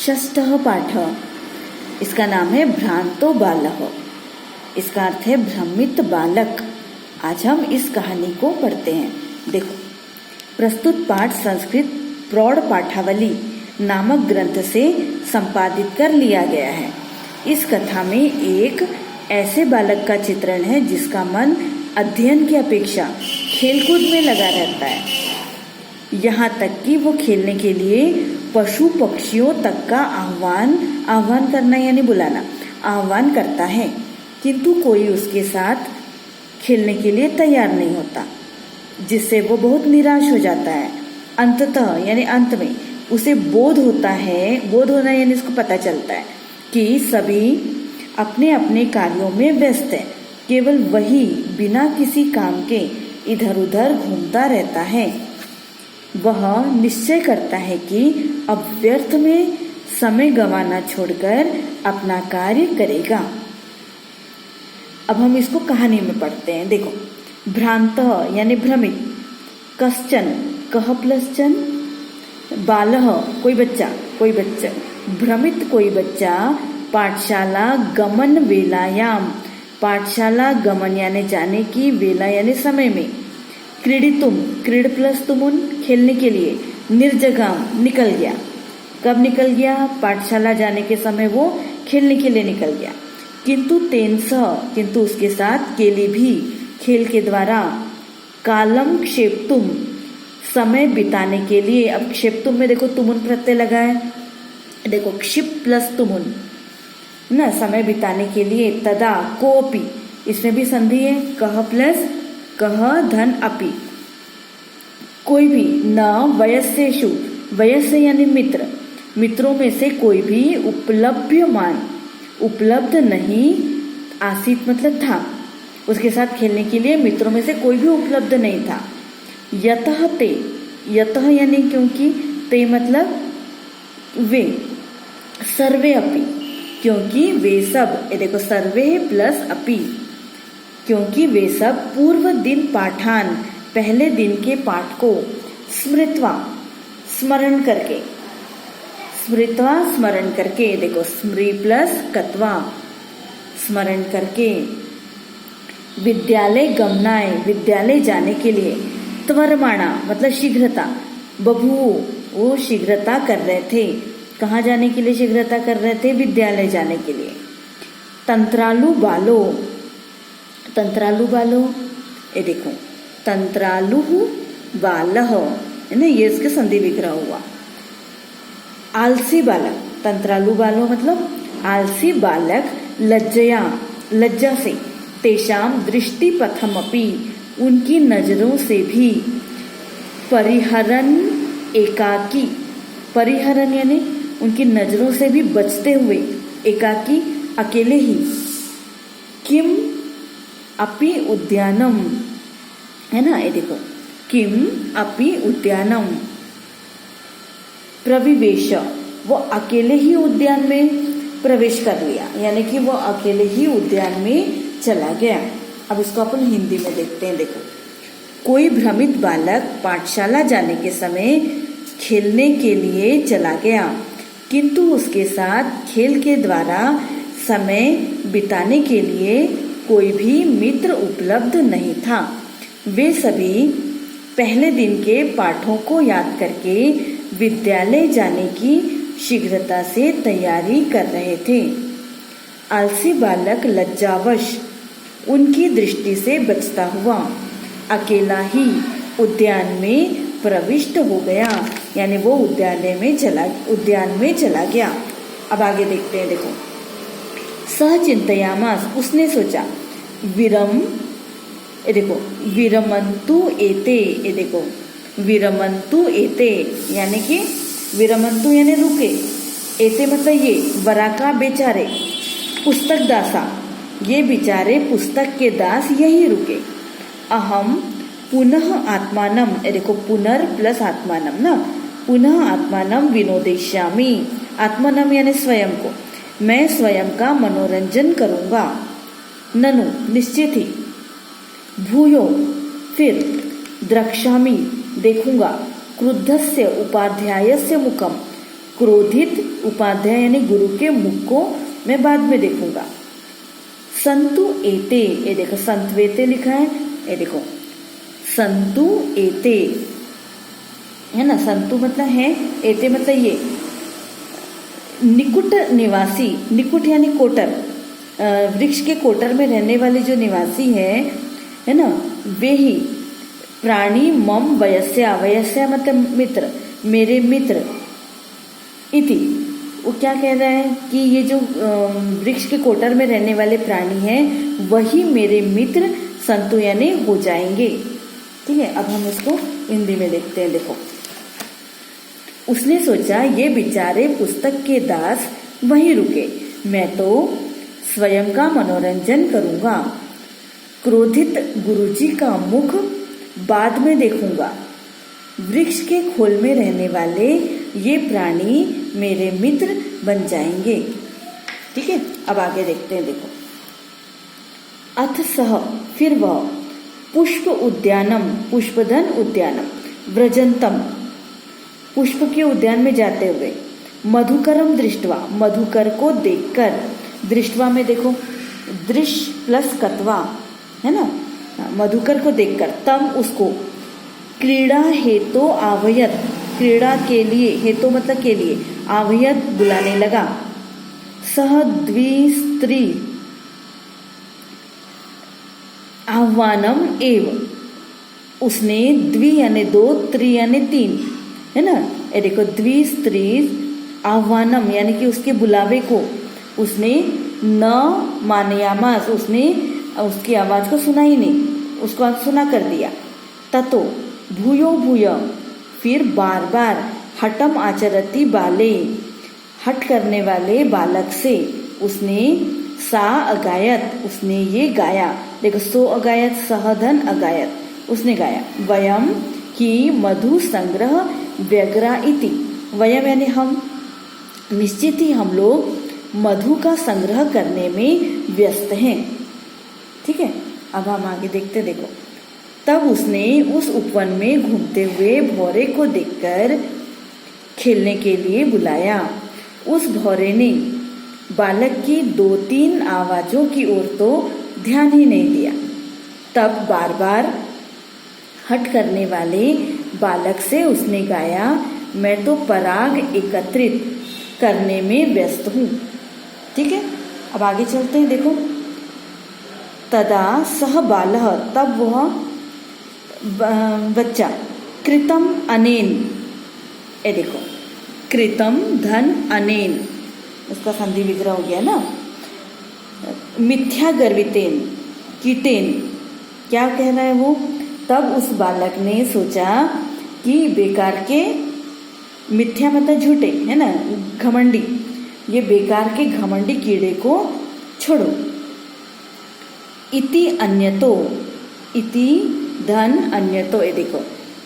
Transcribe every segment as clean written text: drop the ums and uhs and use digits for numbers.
षष्ठः पाठः। इसका नाम है भ्रांतो बालः। इसका अर्थ है भ्रमित बालक। आज हम इस कहानी को पढ़ते हैं। देखो, प्रस्तुत पाठ संस्कृत प्रौढ़ पाठावली नामक ग्रंथ से संपादित कर लिया गया है। इस कथा में एक ऐसे बालक का चित्रण है जिसका मन अध्ययन की अपेक्षा खेलकूद में लगा रहता है। यहाँ तक कि वो खेलने के लिए पशु पक्षियों तक का आह्वान करना यानी बुलाना आह्वान करता है, किंतु कोई उसके साथ खेलने के लिए तैयार नहीं होता, जिससे वो बहुत निराश हो जाता है। अंततः यानी अंत में उसे बोध होना यानी इसको पता चलता है कि सभी अपने अपने कार्यों में व्यस्त है, केवल वही बिना किसी काम के इधर उधर घूमता रहता है। वह निश्चय करता है कि अब व्यर्थ में समय गंवाना छोड़कर अपना कार्य करेगा। अब हम इसको कहानी में पढ़ते हैं। देखो, भ्रांतः यानी भ्रमित, कश्चन कह प्लस चन, बालः कोई बच्चा, भ्रमित कोई बच्चा, पाठशाला गमन वेलायाम, पाठशाला गमन यानी जाने की, वेला यानी समय में, क्रीडितुम क्रीड प्लस तुमुन खेलने के लिए, निर्जगाम निकल गया। कब निकल गया? पाठशाला जाने के समय वो खेलने के लिए निकल गया। किंतु किंतु उसके साथ केली भी खेल के द्वारा, कालम क्षेप्तुम समय बिताने के लिए। अब क्षेप्तुम में देखो तुमुन प्रत्यय लगा है, देखो क्षिप प्लस तुमुन ना, समय बिताने के लिए। तदा कोपी, इसमें भी संधि है, कह प्लस कह धन अपि, कोई भी। न वयस्येषु, वयस्य यानी मित्र, मित्रों में से कोई भी उपलभ्यमान, उपलब्ध नहीं, आसीत मतलब था, उसके साथ खेलने के लिए मित्रों में से कोई भी उपलब्ध नहीं था। यतः ते, यतः यानी क्योंकि, ते मतलब वे, सर्वे अपि क्योंकि वे सब, ये देखो सर्वे प्लस अपि, क्योंकि वे सब पूर्व दिन पाठान पहले दिन के पाठ को स्मृत्वा स्मरण करके, देखो स्मृ प्लस कत्वा स्मरण करके, विद्यालय गमनाय विद्यालय जाने के लिए, त्वरमाणा मतलब शीघ्रता, बभू वो शीघ्रता कर रहे थे। कहाँ जाने के लिए शीघ्रता कर रहे थे? विद्यालय जाने के लिए। तंत्रालु बालो, ये देखो तंत्रालु बालः है ना, ये इसके संधि विग्रह हुआ। आलसी बालक, तंत्रालु बालो मतलब आलसी बालक, लज्जा से, तेषाम दृष्टि पथमपि उनकी नजरों से भी, परिहरन एकाकी, परिहरन यानी उनकी नजरों से भी बचते हुए, एकाकी अकेले ही, किम अपि उद्यानम है ना, ये देखो किम अपि उद्यानम प्रविवेश, वो अकेले ही उद्यान में प्रवेश कर लिया, यानी कि वो अकेले ही उद्यान में चला गया। अब इसको अपन हिंदी में देखते हैं। देखो, कोई भ्रमित बालक पाठशाला जाने के समय खेलने के लिए चला गया, किंतु उसके साथ खेल के द्वारा समय बिताने के लिए कोई भी मित्र उपलब्ध नहीं था। वे सभी पहले दिन के पाठों को याद करके विद्यालय जाने की शीघ्रता से तैयारी कर रहे थे। आलसी बालक लज्जावश उनकी दृष्टि से बचता हुआ अकेला ही उद्यान में प्रविष्ट हो गया, यानी वो उद्यान में चला गया। अब आगे देखते हैं। देखो, सह चिंतयामास उसने सोचा, विरमंतु एते, ये देखो विरमंतु एते यानी कि विरमंतु यानी रुके, एते मतलब ये, वराका बेचारे, पुस्तक दासा ये बेचारे पुस्तक के दास यही रुके। अहम पुनः आत्मानम, देखो पुनर् प्लस आत्मानम ना, पुनः आत्मानम विनोदिष्यामि, आत्मानम यानी स्वयं को, मैं स्वयं का मनोरंजन करूंगा। ननु निश्चित ही, भूयो फिर, द्रक्ष्यामि देखूंगा, क्रुद्धस्य उपाध्यायस्य मुखम क्रोधित उपाध्याय यानी गुरु के मुख को मैं बाद में देखूंगा। संतु एते, ये देखो संतवेते लिखा है, ये देखो संतु एते है ना, संतु मतलब है, एते मतलब ये। निकुट निवासी, निकुट यानी कोटर, वृक्ष के कोटर में रहने वाले जो निवासी है ना, वे ही प्राणी मम वयस्या, वयस्या मतलब मित्र, मेरे मित्र। इति, वो क्या कह रहा है कि ये जो वृक्ष के कोटर में रहने वाले प्राणी हैं वही मेरे मित्र संतु यानी हो जाएंगे। ठीक है, अब हम इसको हिंदी में देखते हैं। देखो, उसने सोचा ये बेचारे पुस्तक के दास वहीं रुके, मैं तो स्वयं का मनोरंजन करूंगा। क्रोधित गुरुजी का मुख बाद में देखूंगा। वृक्ष के खोल में रहने वाले ये प्राणी मेरे मित्र बन जाएंगे। ठीक है, अब आगे देखते हैं। देखो, अथ सह, फिर वह पुष्प उद्यानम, पुष्पधन उद्यानम, व्रजंतम, पुष्प के उद्यान में जाते हुए, मधुकरम दृष्टवा, मधुकर को देखकर, दृष्टवा में देखो दृश्य प्लस कत्वा है ना, मधुकर को देखकर, तम उसको, क्रीड़ा हेतु आवयत, क्रीड़ा के लिए, हेतु मतलब के लिए, आवयत बुलाने लगा। सह द्विस्त्री आह्वानम एव, उसने द्वि यानी दो, त्रि यानी तीन है ना, ये देखो द्विस्त्री आह्वानम यानी कि उसके बुलावे को उसने न मानयामास, उसने उसकी आवाज को सुना ही नहीं, उसको सुना कर दिया। ततो भूयो भूय, फिर बार बार, हटम आचरती बाले, हट करने वाले बालक से उसने सा अगायत, उसने ये गाया। देखो, सो अगायत, सहधन अगायत, उसने गाया। वयम ही मधु संग्रह व्यग्रा इति, वयम यानी हम, निश्चित ही हम लोग मधु का संग्रह करने में व्यस्त हैं। ठीक है, अब हम आगे देखते। देखो, तब उसने उस उपवन में घूमते हुए भौरे को देखकर खेलने के लिए बुलाया। उस भौरे ने बालक की 2-3 आवाजों की ओर तो ध्यान ही नहीं दिया। तब बार बार हट करने वाले बालक से उसने गाया, मैं तो पराग एकत्रित करने में व्यस्त हूँ। ठीक है, अब आगे चलते हैं। देखो, तदा सह बालः, तब वह बच्चा, कृतम अनेन, ये देखो कृतम धन अनेन, उसका संधि विग्रह हो गया ना, मिथ्या गर्वितेन कीटेन, क्या कह रहा है वो। तब उस बालक ने सोचा कि बेकार के, मिथ्या मतलब झूठे है ना, घमंडी, ये बेकार के घमंडी कीड़े को छोड़ो। इति अन्यतो, इति धन अन्यतो, ये देखो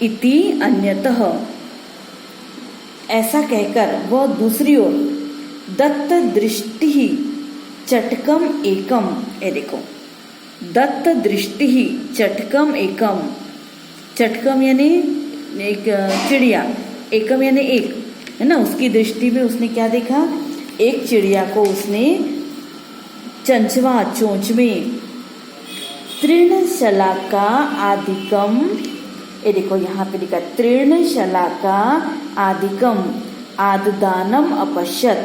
इति अन्यतः, ऐसा कहकर वह दूसरी ओर दत्त दृष्टि ही चटकम एकम, ये देखो दत्त दृष्टि ही चटकम एकम, चटकम यानी एक चिड़िया, एकम यानी एक है ना, उसकी दृष्टि में उसने क्या देखा, एक चिड़िया को उसने चंचवा, चोंच में, तृण शलाका आदिकम, ये देखो यहाँ पे लिखा तृण शलाका आदिकम आददानम अपश्यत,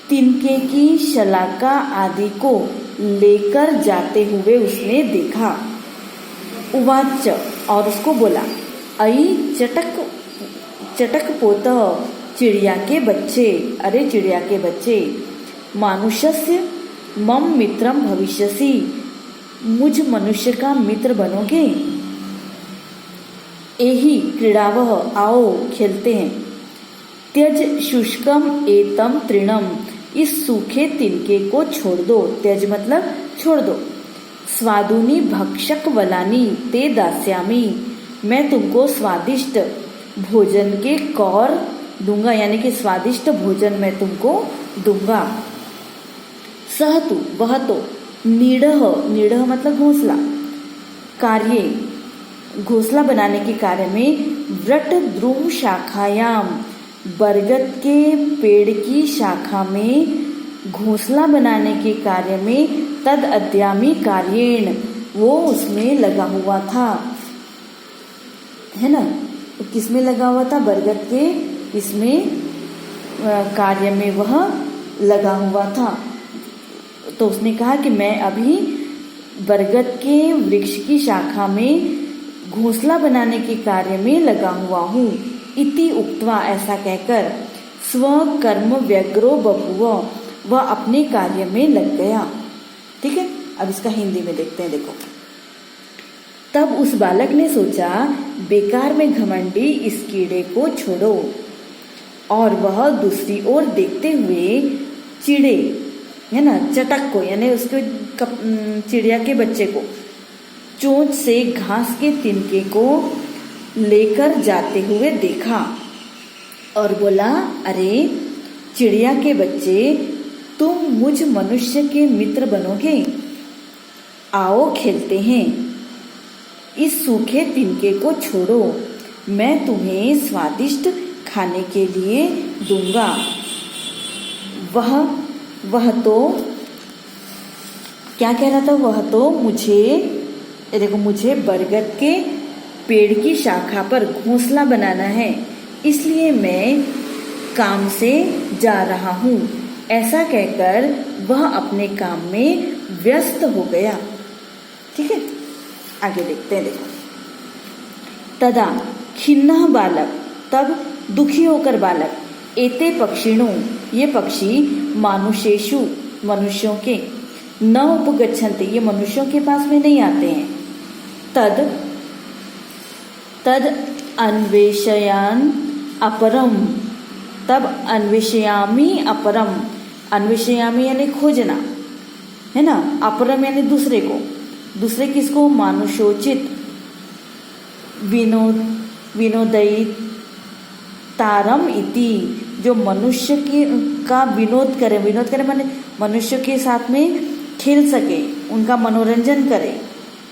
तिनके की शलाका आदि को लेकर जाते हुए उसने देखा। उवाच, और उसको बोला, अई चटक चटक पोतः, चिड़िया के बच्चे, अरे चिड़िया के बच्चे, मानुष्यस्य मम मित्रम भविष्यसि, मुझ मनुष्य का मित्र बनोगे। एहि क्रीड़ावह, आओ खेलते हैं। त्यज शुष्कम एतम तृणम, इस सूखे तिनके को छोड़ दो, त्यज मतलब छोड़ दो। स्वादुनी भक्षक वलानी ते दास्यामी, मैं तुमको स्वादिष्ट भोजन के कौर दूंगा, यानी कि स्वादिष्ट भोजन मैं तुमको दूंगा। सह तु, वह तो, नीड़ह, नीड़ह मतलब घोंसला, कार्य घोंसला बनाने के कार्य में, व्रट द्रुम शाखायाम, बरगद के पेड़ की शाखा में घोंसला बनाने के कार्य में तद अद्यामी कार्येण, वो उसमें लगा हुआ था, है ना। किसमें लगा हुआ था? बरगद के इसमें कार्य में वह लगा हुआ था। तो उसने कहा कि मैं अभी बरगद के वृक्ष की शाखा में घोंसला बनाने के कार्य में लगा हुआ हूँ। इति उक्त्वा, ऐसा कहकर, स्वकर्म व्यग्रो बभूव, वह अपने कार्य में लग गया। ठीक है, अब इसका हिंदी में देखते हैं। देखो, तब उस बालक ने सोचा, बेकार में घमंडी इस कीड़े को छोड़ो, और वह दूसरी ओर देखते हुए चिड़े, है ना, चटक को, यानी उसके चिड़िया के बच्चे को चोंच से घास के तिनके को लेकर जाते हुए देखा और बोला, अरे चिड़िया के बच्चे, तुम मुझ मनुष्य के मित्र बनोगे, आओ खेलते हैं। इस सूखे तिनके को छोड़ो, मैं तुम्हें स्वादिष्ट खाने के लिए दूंगा। वह तो क्या कह रहा था? वह तो मुझे बरगद के पेड़ की शाखा पर घोंसला बनाना है, इसलिए मैं काम से जा रहा हूँ। ऐसा कहकर वह अपने काम में व्यस्त हो गया। ठीक है, आगे देखते हैं। देखो, तदा खिन्नः बालक, तब दुखी होकर बालक, एते पक्षिणो, ये पक्षी, मानुषेषु, मनुष्यों के, न उपगच्छन्ति, ये मनुष्यों के पास में नहीं आते हैं। तद अन्वेषयान अपरम, तब अन्वेषयामी अपरम, अन्वेषयामी यानी खोजना, है ना, अपरम यानी दूसरे को, दूसरे किसको? मानुषोचित विनोदयी तारम इति, जो मनुष्य का विनोद करे माने मनुष्य के साथ में खेल सके, उनका मनोरंजन करे,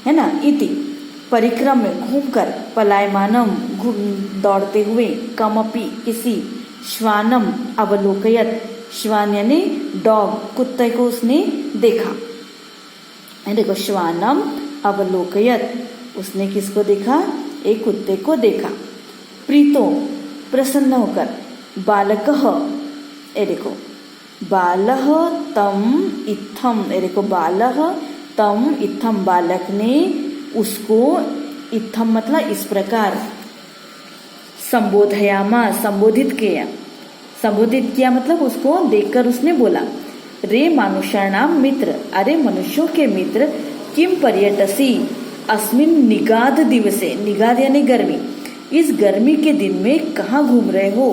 है ना। इति परिक्रम में घूमकर, पलायमानम दौड़ते हुए, कमपि किसी, श्वानम अवलोकयत, श्वान यानी डॉग, कुत्ते को उसने देखा। देखो, श्वानम अवलोकयत, उसने किसको देखा? एक कुत्ते को देखा। प्रीतो, प्रसन्न होकर, बालकः, ए देखो, बालः तम इत्थम, ए देखो, बालः तम इत्थम, बालक ने उसको, इत्थम मतलब इस प्रकार, संबोधयामा, संबोधित किया मतलब उसको देखकर उसने बोला, रे मानुषाणाम मित्र, अरे मनुष्यों के मित्र, किम पर्यटसी अस्मिन निगाध दिवसे, निगाध यानी गर्मी, इस गर्मी के दिन में कहाँ घूम रहे हो?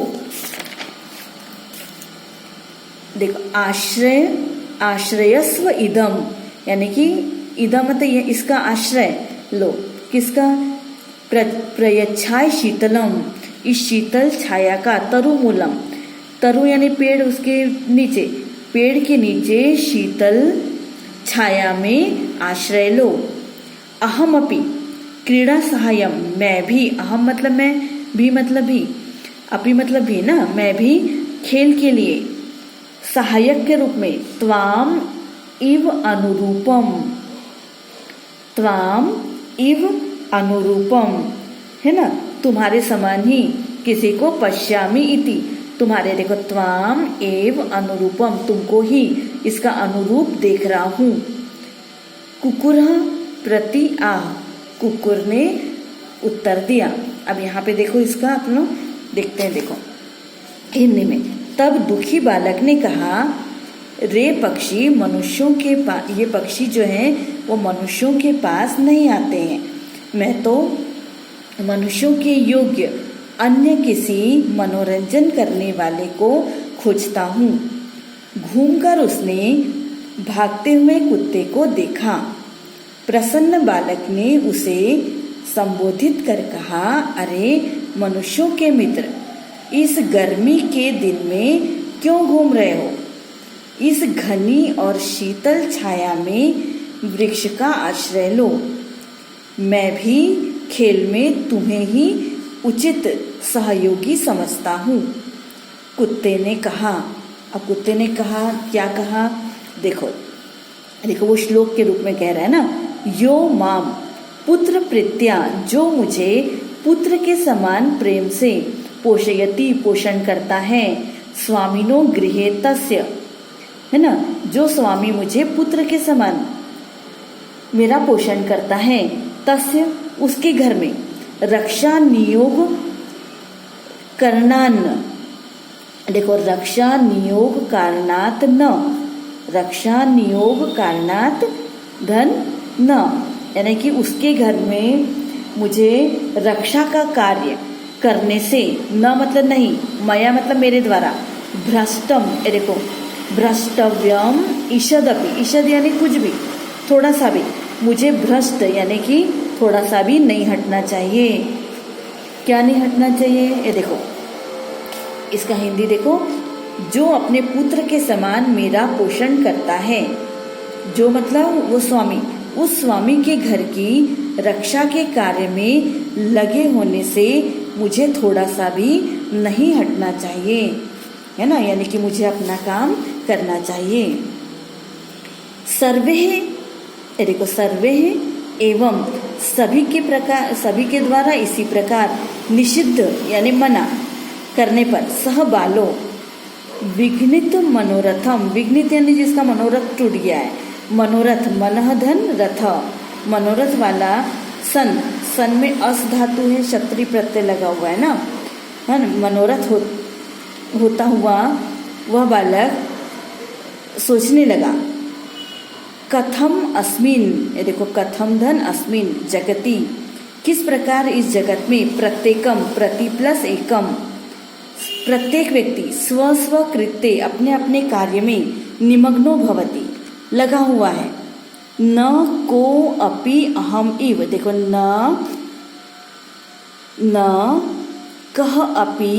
देखो, आश्रयस्व इदम, यानी कि इदम मतलब ये, इसका आश्रय लो, किसका? प्रयच्छाय शीतलम, इस शीतल छाया का, तरुमूलम, तरु यानी पेड़, उसके नीचे, पेड़ के नीचे शीतल छाया में आश्रय लो। अहमपि क्रीड़ा सहायम, मैं भी, अहम मतलब मैं, भी मतलब भी, अपि मतलब भी ना, मैं भी खेल के लिए सहायक के रूप में, त्वाम इव अनुरूपम, त्वाम इव अनुरूपम, है ना, तुम्हारे समान ही, किसी को पश्यामि इति, तुम्हारे, देखो, त्वाम एव अनुरूपम, तुमको ही इसका अनुरूप देख रहा हूँ। कुकुरः प्रति आह, कुकुर ने उत्तर दिया। अब यहाँ पे देखो, इसका आप लोग देखते हैं। देखो हिंदी में, तब दुखी बालक ने कहा, रे पक्षी, मनुष्यों के पास, ये पक्षी जो हैं वो मनुष्यों के पास नहीं आते हैं, मैं तो मनुष्यों के योग्य अन्य किसी मनोरंजन करने वाले को खोजता हूँ। घूमकर उसने भागते हुए कुत्ते को देखा। प्रसन्न बालक ने उसे संबोधित कर कहा, अरे मनुष्यों के मित्र, इस गर्मी के दिन में क्यों घूम रहे हो? इस घनी और शीतल छाया में वृक्ष का आश्रय लो। मैं भी खेल में तुम्हें ही उचित सहयोगी समझता हूँ। कुत्ते ने कहा। अब कुत्ते ने कहा, क्या कहा? देखो देखो, वो श्लोक के रूप में कह रहा है ना, यो माम पुत्र प्रीत्या, जो मुझे पुत्र के समान प्रेम से पोषयति, पोषण करता है, स्वामिनो गृहे तस्य, है ना, जो स्वामी मुझे पुत्र के समान मेरा पोषण करता है, तस्य, उसके घर में, रक्षा नियोग करणान, देखो रक्षा नियोग कारणात न, रक्षा नियोग कारणात धन न, यानी कि उसके घर में मुझे रक्षा का कार्य करने से, न मतलब नहीं, मया मतलब मेरे द्वारा, भ्रष्टम, देखो भ्रष्टव्यम ईषदपि, ईषद यानी कुछ भी, थोड़ा सा भी, मुझे भ्रष्ट यानी कि थोड़ा सा भी नहीं हटना चाहिए। क्या नहीं हटना चाहिए? ये देखो, इसका हिंदी देखो, जो अपने पुत्र के समान मेरा पोषण करता है, जो मतलब वो स्वामी, उस स्वामी के घर की रक्षा के कार्य में लगे होने से मुझे थोड़ा सा भी नहीं हटना चाहिए, है ना, यानी कि मुझे अपना काम करना चाहिए। सर्वे, देखो सर्वे एवं सभी के प्रकार, सभी के द्वारा इसी प्रकार निषिद्ध यानी मना करने पर सह बालो विघ्नित मनोरथम, विघ्नित यानी जिसका मनोरथ टूट गया है, मनोरथ मनः धन रथ, मनोरथ वाला सन, सन में अस धातु है, क्षत्रिय प्रत्यय लगा हुआ है ना, है ना, मनोरथ होता हुआ वह बालक सोचने लगा, कथम अस्मिन, ये देखो कथम धन अस्मिन जगति, किस प्रकार इस जगत में, प्रत्येकम प्रति प्लस एकम, प्रत्येक व्यक्ति स्व स्व कृत्य अपने अपने कार्य में निमग्नो भवति, लगा हुआ है, न को अपि अहम इव, देखो न कह अपि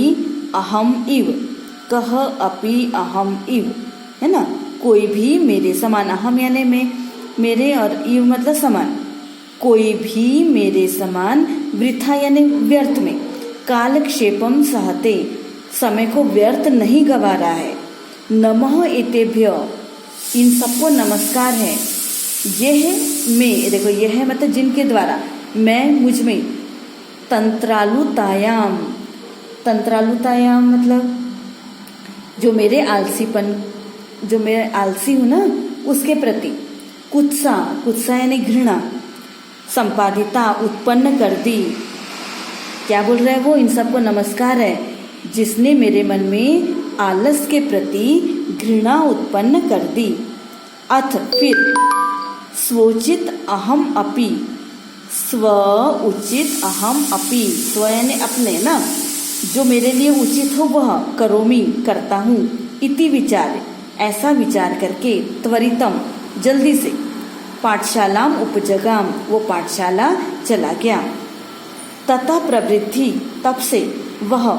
अहम इव, कह अपि अहम इव, है ना, कोई भी मेरे समान, अहम यानी मैं, मेरे, और इव मतलब समान, कोई भी मेरे समान, वृथा यानी व्यर्थ में, कालक्षेपम सहते, समय को व्यर्थ नहीं गवा रहा है, नमः एतेभ्य, इन सबको नमस्कार है, यह मैं, देखो यह मतलब जिनके द्वारा, मैं मुझ में, तंत्रालुतायाम, तंत्रालुतायाम मतलब जो मेरे आलसीपन, जो मैं आलसी हूँ ना, उसके प्रति, कुत्सा, कुत्सा यानी घृणा, संपादिता उत्पन्न कर दी, क्या बोल रहा है वो, इन सबको नमस्कार है, जिसने मेरे मन में आलस के प्रति घृणा उत्पन्न कर दी, अथ फिर स्वोचित अहम अपि, स्व उचित अहम अपि, स्व यानी अपने ना, जो मेरे लिए उचित हो वह करोमि करता हूँ, इति विचार, ऐसा विचार करके, त्वरितम जल्दी से, पाठशालाम उपजगाम, वो पाठशाला चला गया, तथा प्रवृत्ति, तब से वह,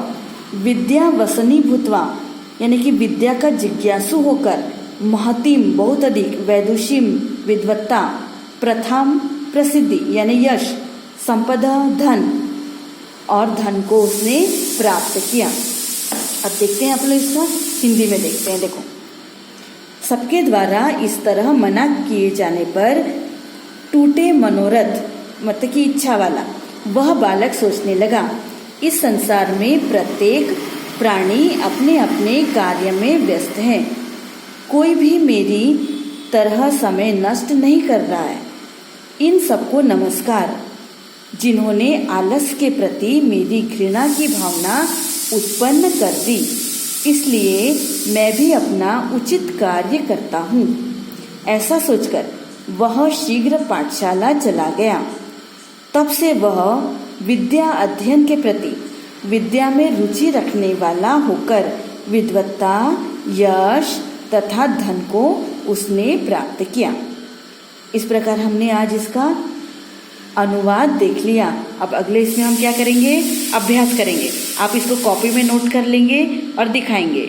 विद्या वसनी भूतवा, यानी कि विद्या का जिज्ञासु होकर, महतीम बहुत अधिक, वैदुषीम विद्वत्ता, प्रथम प्रसिद्धि यानी यश, संपदा धन, और धन को उसने प्राप्त किया। अब देखते हैं आप लोग इसका हिंदी में देखते हैं, देखो, सबके द्वारा इस तरह मना किए जाने पर टूटे मनोरथ, मतलब कि इच्छा वाला, वह बालक सोचने लगा, इस संसार में प्रत्येक प्राणी अपने अपने कार्य में व्यस्त है, कोई भी मेरी तरह समय नष्ट नहीं कर रहा है, इन सबको नमस्कार, जिन्होंने आलस के प्रति मेरी घृणा की भावना उत्पन्न कर दी, इसलिए मैं भी अपना उचित कार्य करता हूँ। ऐसा सोचकर वह शीघ्र पाठशाला चला गया। तब से वह विद्या अध्ययन के प्रति, विद्या में रुचि रखने वाला होकर विद्वत्ता, यश तथा धन को उसने प्राप्त किया। इस प्रकार हमने आज इसका अनुवाद देख लिया। अब अगले इसमें हम क्या करेंगे, अभ्यास करेंगे। आप इसको कॉपी में नोट कर लेंगे और दिखाएंगे।